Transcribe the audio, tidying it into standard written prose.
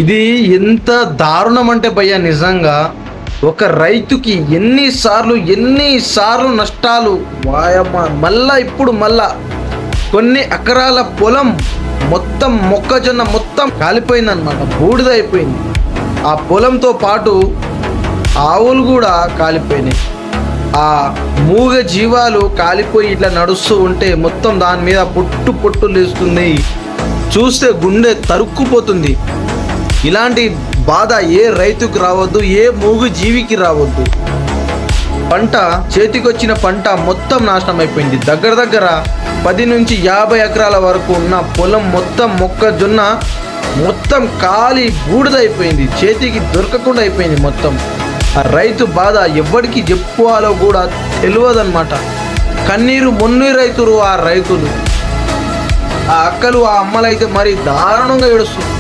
ఇది ఎంత దారుణం అంటే భయ్యా, నిజంగా ఒక రైతుకి ఎన్నిసార్లు నష్టాలు. వాయమ్మ, మళ్ళా కొన్ని ఎకరాల పొలం మొత్తం మొక్కజొన్న మొత్తం కాలిపోయిందనమాట, బూడిదైపోయింది. ఆ పొలంతో పాటు ఆవులు కూడా కాలిపోయినాయి. ఆ మూగ జీవాలు కాలిపోయి ఇట్లా నడుస్తూ ఉంటే మొత్తం దాని మీద పొట్టు లేస్తుంది. చూస్తే గుండె తరుక్కుపోతుంది. ఇలాంటి బాధ ఏ రైతుకు రావద్దు, ఏ మూగు జీవికి రావద్దు. పంట చేతికొచ్చిన పంట మొత్తం నాశనం అయిపోయింది. దగ్గర 10 నుంచి 50 ఎకరాల వరకు ఉన్న పొలం మొత్తం మొక్కజొన్న మొత్తం కాలి బూడిదైపోయింది. చేతికి దొరకకుండా అయిపోయింది మొత్తం. ఆ రైతు బాధ ఎవరికి చెప్పుకోవాలో కూడా తెలియదన్నమాట. కన్నీరు మొన్నీరు రైతులు, ఆ రైతులు, ఆ అక్కలు, ఆ అమ్మలైతే మరి దారుణంగా ఏడుస్తుంది.